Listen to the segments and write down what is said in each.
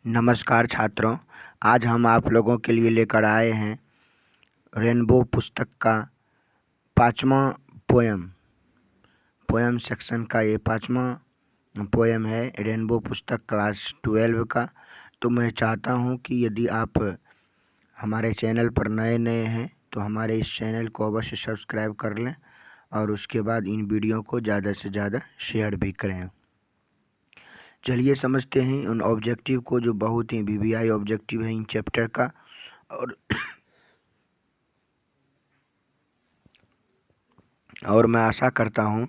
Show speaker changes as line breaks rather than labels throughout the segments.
नमस्कार छात्रों, आज हम आप लोगों के लिए लेकर आए हैं रेनबो पुस्तक का 5वां पोएम सेक्शन का ये 5वां पोएम है रेनबो पुस्तक क्लास 12 का। तो मैं चाहता हूँ कि यदि आप हमारे चैनल पर नए हैं तो हमारे इस चैनल को अवश्य सब्सक्राइब कर लें और उसके बाद इन वीडियो को ज़्यादा से ज़्यादा शेयर भी करें। चलिए समझते हैं उन ऑब्जेक्टिव को जो बहुत ही वीवीआई ऑब्जेक्टिव है इन चैप्टर का। और मैं आशा करता हूँ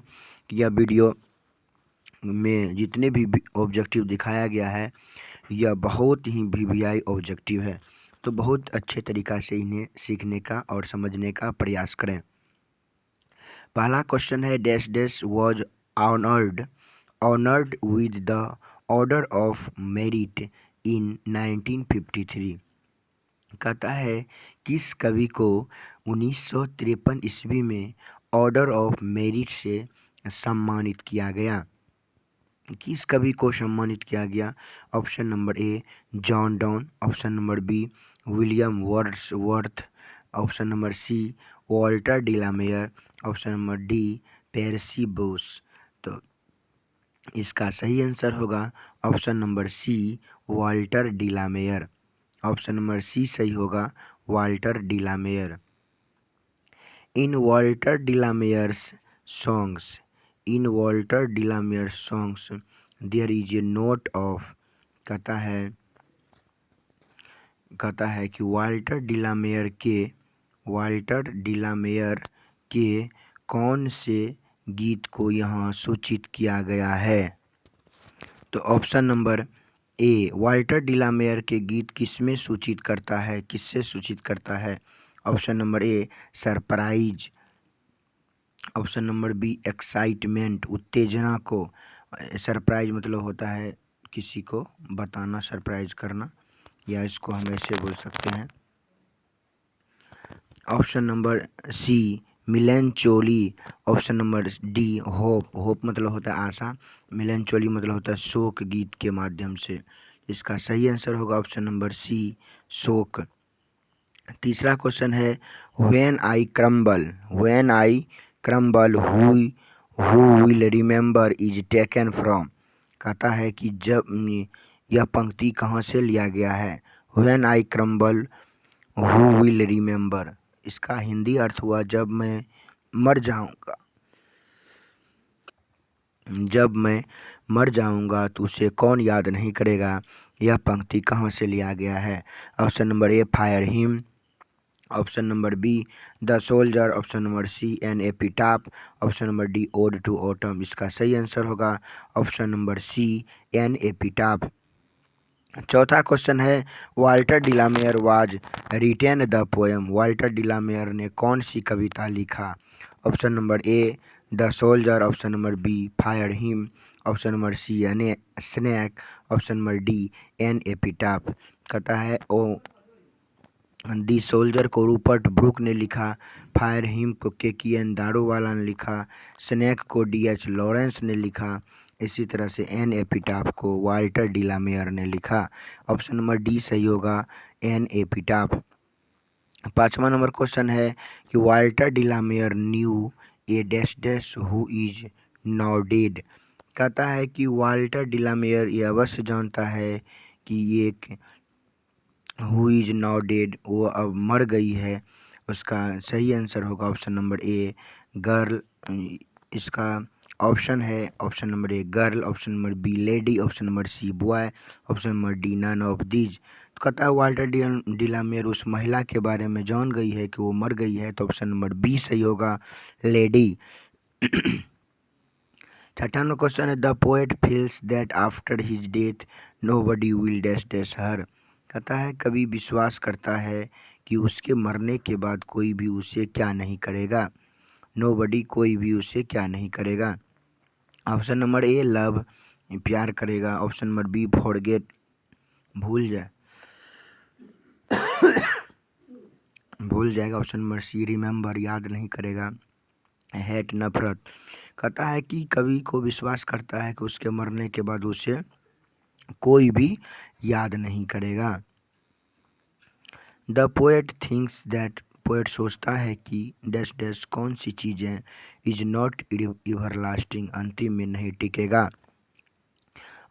कि यह वीडियो में जितने भी ऑब्जेक्टिव दिखाया गया है यह बहुत ही वीवीआई ऑब्जेक्टिव है, तो बहुत अच्छे तरीक़ा से इन्हें सीखने का और समझने का प्रयास करें। पहला क्वेश्चन है dash dash was honoured with the order of merit in 1953। कहता है किस कवि को 1953 ईस्वी में ऑर्डर ऑफ मेरिट से सम्मानित किया गया। किस कवि को सम्मानित किया गया? Option number A John Donne, option number B William Wordsworth, option number C Walter de la Mare, option number D Percy Bose. तो इसका सही आंसर होगा option number C Walter de la Mare. Option number C सही होगा Walter de la Mare. In Walter de la Mare's songs there is a note of. कहता है कि Walter de la Mare के कौन से गीत को यहाँ सूचित किया गया है? तो option number A Walter de la Mare के गीत किससे सूचित करता है? Option number A surprise, option number B excitement, उत्तेजना को। सरप्राइज मतलब होता है किसी को बताना, सरप्राइज करना, या इसको हम ऐसे बोल सकते हैं। Option number C melancholy, option number D hope मतलब होता है आशा, मिलेंचोली मतलब होता है शोक गीत के माध्यम से। इसका सही आंसर होगा ऑप्शन नंबर सी शोक। तीसरा क्वेश्चन है when I crumble who will remember is taken from. कहता है कि जब यह पंक्ति कहाँ से लिया गया है? When I crumble who will remember. इसका हिंदी अर्थ हुआ जब मैं मर जाऊंगा तो उसे कौन याद नहीं करेगा। यह पंक्ति कहाँ से लिया गया है? Option number A fire hymn, option number B the soldier, option number C an epitaph, option number D ode to autumn. इसका सही आंसर होगा option number C an epitaph. चौथा क्वेश्चन है Walter de la Mare was written the poem. Walter de la Mare ने कौन सी कविता लिखा? Option number A the soldier, option number B fire hymn, option number C an snake, option number D an epitaph. कहता है दी soldier को रूपर्ट ब्रूक ने लिखा, फायर हिम को के.एन. दारोवाला ने लिखा, स्नैक को डी.एच. लॉरेंस ने लिखा, इसी तरह से एन एपिटाफ को वॉल्टर डिलामेयर ने लिखा। ऑप्शन नंबर डी सही होगा एन एपिटाफ। पाँचवा नंबर क्वेश्चन है कि Walter de la Mare knew a dash dash who is now dead. कहता है कि वॉल्टर डिलामेयर ये अवश्य जानता है कि ये हु इज नाउ डेड, वो अब मर गई है। उसका सही आंसर होगा ऑप्शन नंबर ए गर्ल। इसका ऑप्शन है option number A girl, option number B lady, option number C boy, option number D none of these. तो कहता है वॉल्टर डिलामेयर उस महिला के बारे में जान गई है कि वो मर गई है, तो ऑप्शन नंबर बी सही होगा लेडी। छठा नंबर क्वेश्चन है the poet feels that after his death nobody will dash dash her. कहता है कवि विश्वास करता है कि उसके मरने के बाद कोई भी उसे क्या नहीं करेगा। नोबडी कोई भी उसे क्या नहीं करेगा। ऑप्शन नंबर ए लव प्यार करेगा, ऑप्शन नंबर बी फॉरगेट भूल जाएगा, ऑप्शन नंबर सी रिमेंबर याद नहीं करेगा, हेट नफरत। कहता है कि कवि को विश्वास करता है कि उसके मरने के बाद उसे कोई भी याद नहीं करेगा। The poet thinks that, poet सोचता है कि डैश डैश कौन सी चीज़ें इज नॉट एवरलास्टिंग, अंतिम में नहीं टिकेगा।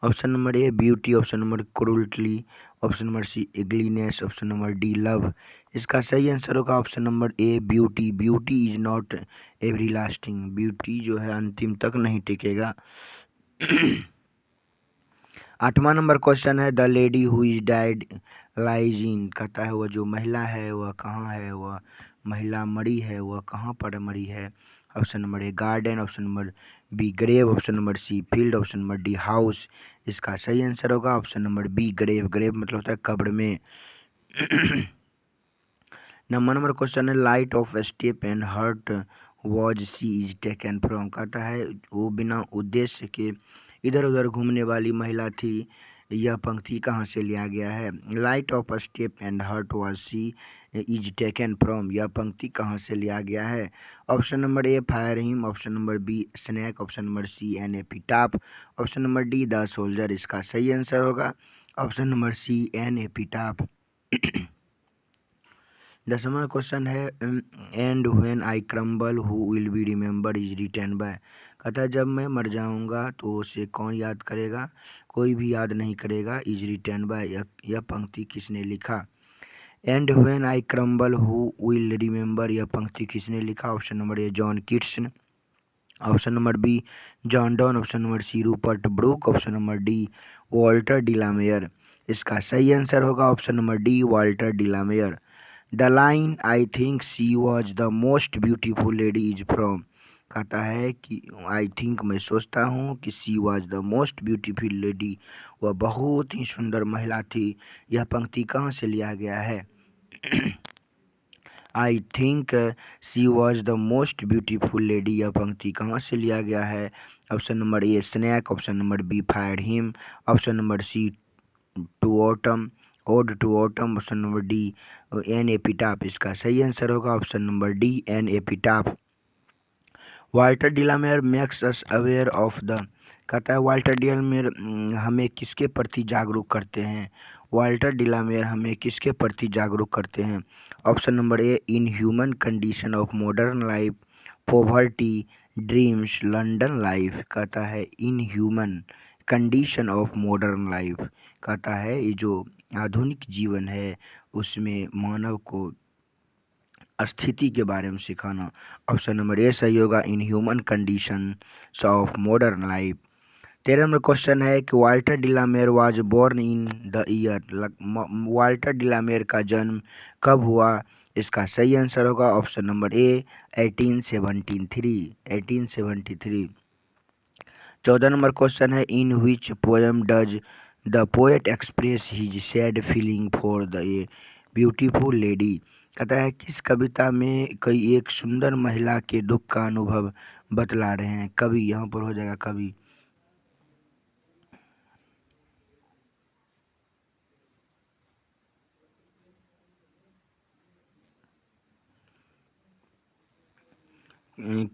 Option number A beauty, option number cruelty, option number C ugliness, option number D love. इसका सही आंसर होगा option number A beauty. Beauty is not every lasting, beauty जो है अंतिम तक नहीं टिकेगा। 8वां नंबर क्वेश्चन है the lady who is died lies in, कहता है वह जो महिला है वह कहाँ है, वह महिला मरी है वह कहाँ पर मरी है। Option number A garden, option number B grave, option number C field, option number D house. इसका सही आंसर होगा option number B grave. Grave मतलब होता है कब्र में। 9वां नंबर क्वेश्चन है light of step and hurt was she is taken from, कहता है वो बिना उद्देश्य के इधर उधर घूमने वाली महिला थी, यह पंक्ति कहाँ से लिया गया है। Light of step and hurt was she is taken from, यह पंक्ति कहाँ से लिया गया है। Option number A fire hymn, option number B snake, option number C an epitaph, option number D the soldier. इसका सही आंसर होगा option number C an epitaph. 10वां क्वेश्चन है and when I crumble who will be remember is written by, कहता है जब मैं मर जाऊंगा तो उसे कौन याद करेगा, कोई भी याद नहीं करेगा। इज रिटन बाय, यह पंक्ति किसने लिखा। And when I crumble who will remember, यह पंक्ति किसने लिखा। Option number A John Keats, option number B John Donne, option number C Rupert Brooke, option number D Walter de la Mare. इसका सही आंसर होगा option number D Walter de la Mare. The line I think she was the most beautiful lady is from, कहता है कि I think मैं सोचता हूँ कि she was the most beautiful lady, वह बहुत ही सुंदर महिला थी, यह पंक्ति कहाँ से लिया गया है। I think she was the most beautiful lady, यह पंक्ति कहाँ से लिया गया है। Option number A snake, option number B fire hymn, option number C to autumn ode to autumn, option number D an epitaph. इसका सही आंसर होगा option number D an epitaph. Walter de la Mare makes us aware of the, कहता है Walter डिलामेयर हमें किसके प्रति जागरूक करते हैं। वाल्टर डिलामेयर हमें किसके प्रति जागरूक करते हैं। Option number A in human condition of modern life, poverty, dreams, London life, कहता है इन human condition of modern life, कहता है ये जो आधुनिक जीवन है उसमें मानव को स्थिति के बारे में सिखाना। ऑप्शन नंबर ए सही होगा in human condition of modern life. 13 number question है कि Walter de la Mare was born in the year, Walter de la Mare का जन्म कब हुआ। इसका सही आंसर होगा option number A 1873। 14 number question है in which poem does the poet express his sad feeling for the a beautiful lady, कहता है किस कविता में कई एक सुंदर महिला के दुख का अनुभव बतला रहे हैं। कवि यहाँ पर हो जाएगा कवि।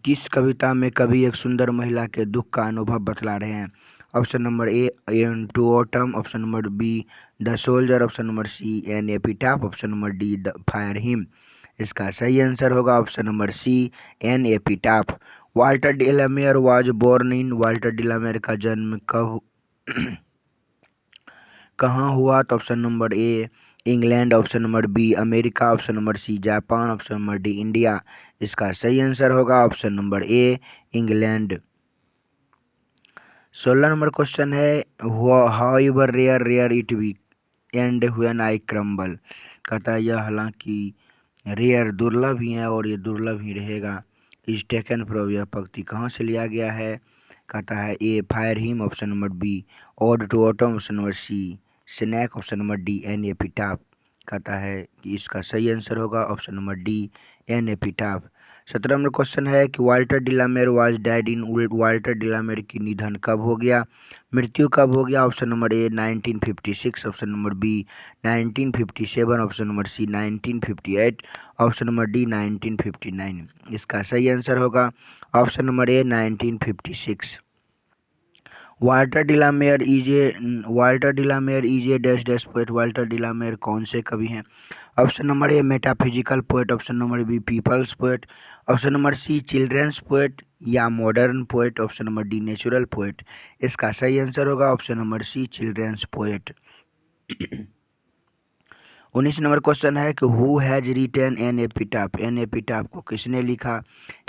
किस कविता में कवि एक सुंदर महिला के दुख का अनुभव बतला रहे हैं। Option number A an to autumn, option number B the soldier, option number C an epitaph, option number D the fire hymn. इसका सही आंसर होगा option number C an epitaph. Walter de la Mare was born in, Walter de la Mare का जन्म कब कहाँ हुआ। तो option number A England, option number B America, option number C Japan, option number D India. इसका सही आंसर होगा option number A England. 16 number question है however rare rare it we and when I crumble, कहता है यह हालांकि rare दुर्लभ ही है और ये दुर्लभ ही रहेगा। इज टेकन फ्रॉम, यह पंक्ति कहाँ से लिया गया है। कहता है A fire hymn, option number B ode to autumn, option number C snake, option number D an epitaph. कहता है कि इसका सही आंसर होगा option number D an epitaph. 17 number question है कि Walter de la Mare was dead in, Walter de la Mare की निधन कब हो गया, मृत्यु कब हो गया। Option number A 1956, option number B 1957, option number C 1958, option number D 1959। इसका सही आंसर होगा option number A 1956। Walter de la Mare is a dash dash poet. Walter de la Mare कौन से कवि हैं? Option number A metaphysical poet, option number B people's poet, option number C children's poet या modern poet, option number D natural poet. इसका सही answer होगा option number C children's poet. 19 number question है कि who has written an epitaph. An epitaph को किसने लिखा?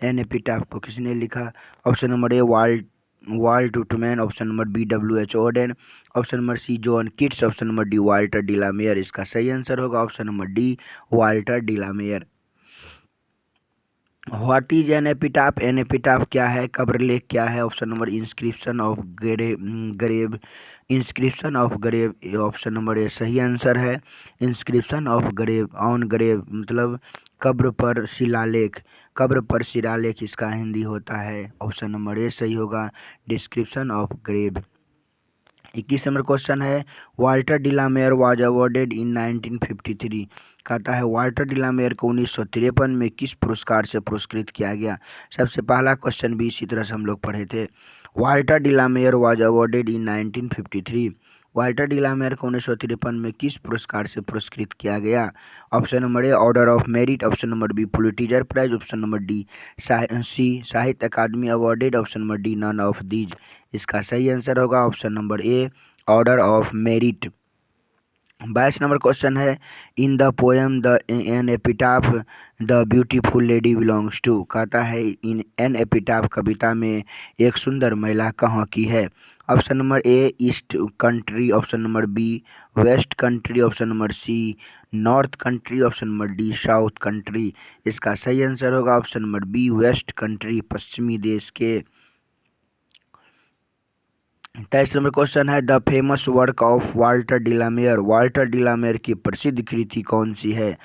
N epitaph को किसने लिखा? Option number A Walt Whitman, option number B W H. Auden, option number C John Keats, option number D Walter de la Mare. इसका सही आंसर होगा option number D Walter de la Mare. What is an epitaph? An epitaph क्या है? कब्र लेख क्या है? Option number inscription of grave, inscription of grave option number A सही आंसर है। Inscription of grave, on grave मतलब कब्र पर शिलालेख, कब्र पर शिलालेख इसका हिंदी होता है। ऑप्शन नंबर ए सही होगा description of grave. 21 number question है Walter de la Mare was awarded in 1953। कहता है वाल्टर डिलामेयर को 1953 में किस पुरस्कार से पुरस्कृत किया गया? सबसे पहला क्वेश्चन भी इसी तरह से हम लोग पढ़े थे। Walter de la Mare was awarded in 1953। Walter de la Mare को 1953 में किस पुरस्कार से पुरस्कृत किया गया? Option number A order of merit, option number B Pulitzer prize, option number D C Sahitya Akademi awarded, option number D none of these. इसका सही आंसर होगा option number A order of merit. 22 number question है in the poem the an epitaph the beautiful lady belongs to. कहता है in an epitaph कविता में एक सुंदर महिला कहाँ की है? Option number A east country, option number B west country, option number C north country, option number D south country. इसका सही आंसर होगा option number B west country, पश्चिमी देश के। 23 नंबर क्वेश्चन है the famous work of Walter de la Mare. Walter de la Mare की प्रसिद्ध कृति कौन सी है?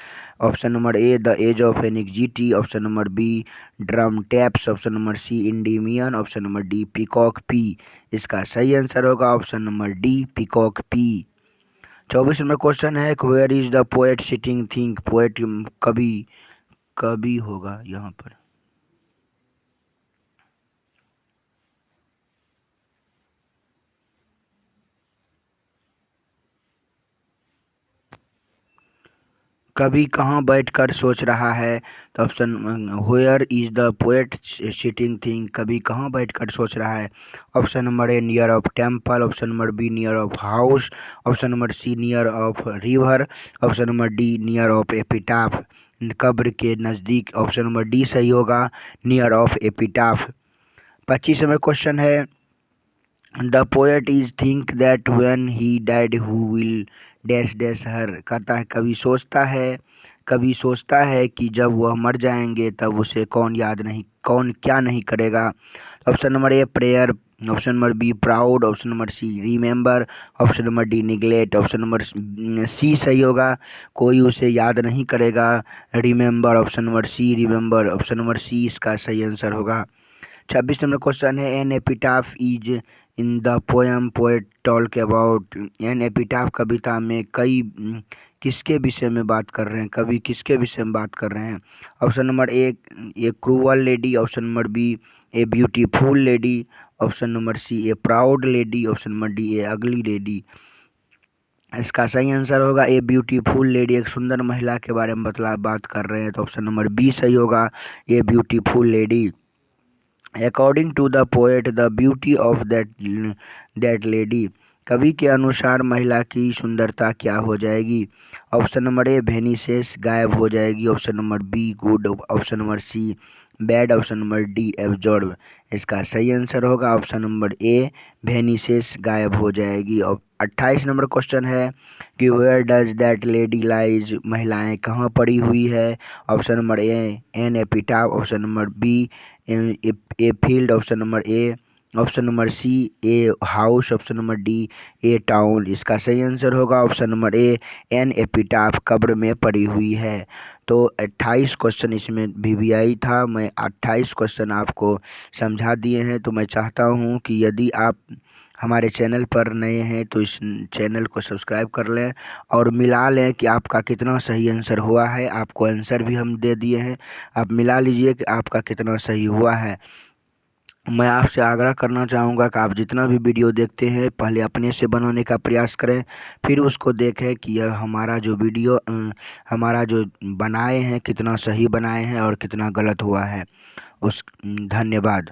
Option number A the age of anxiety, option number B drum taps, option number C इंडिमियन, option number D peacock pie. इसका सही आंसर होगा option number D peacock pie. 24 number question है where is the poet sitting think. Poet कवि कवि होगा यहाँ पर। कभी कहाँ बैठकर सोच रहा है? तो option where is the poet sitting thing, कभी कहाँ बैठकर सोच रहा है? Option number A near of temple, option number B near of house, option number C near of river, option number D near of epitaph कब्र के नज़दीक, option number D सही होगा near of epitaph. 25 number question है the poet is think that when he died who will dash dash her. कहता है कभी सोचता है कि जब वह मर जाएंगे तब उसे कौन क्या नहीं करेगा? Option number A prayer, option number B proud, option number C remember, option number D neglect, option number C सही होगा कोई उसे याद नहीं करेगा remember, option number C remember, option number C इसका सही आंसर होगा। 26 नंबर क्वेश्चन है an epitaph is in the poem poet talk about. An epitaph कविता में किसके विषय में बात कर रहे हैं? कवि किसके विषय में बात कर रहे हैं? Option number A cruel lady, option number B a beautiful lady, option number C a proud lady, option number D a ugly lady. इसका सही आंसर होगा ए ब्यूटीफुल लेडी, एक सुंदर महिला के बारे में बात कर रहे हैं, तो ऑप्शन नंबर बी सही होगा a beautiful lady. According to the poet the beauty of that lady. कवि के अनुसार महिला की सुंदरता क्या हो जाएगी? ऑप्शन नंबर ए वेनिसेस गायब हो जाएगी, option number B good, option number C bad, option number D absorb. इसका सही आंसर होगा ऑप्शन नंबर ए वेनिसेस गायब हो जाएगी। और 28 नंबर क्वेश्चन है कि where does that lady lies. महिलाएं कहाँ पड़ी हुई है? Option number A an epitaph, option number B a field, option number A, option number C a house, option number D a town. इसका सही आंसर होगा option number A an epitaph कब्र में पड़ी हुई है। तो 28 क्वेश्चन इसमें वीवीआई था। मैं 28 क्वेश्चन आपको समझा दिए हैं। तो मैं चाहता हूं कि यदि आप हमारे चैनल पर नए हैं तो इस चैनल को सब्सक्राइब कर लें और मिला लें कि आपका कितना सही आंसर हुआ है। आपको आंसर भी हम दे दिए हैं, आप मिला लीजिए कि आपका कितना सही हुआ है। मैं आपसे आग्रह करना चाहूँगा कि आप जितना भी वीडियो देखते हैं पहले अपने से बनाने का प्रयास करें, फिर उसको देखें कि यह हमारा जो वीडियो हमारा जो बनाए हैं कितना सही बनाए हैं और कितना गलत हुआ है। धन्यवाद।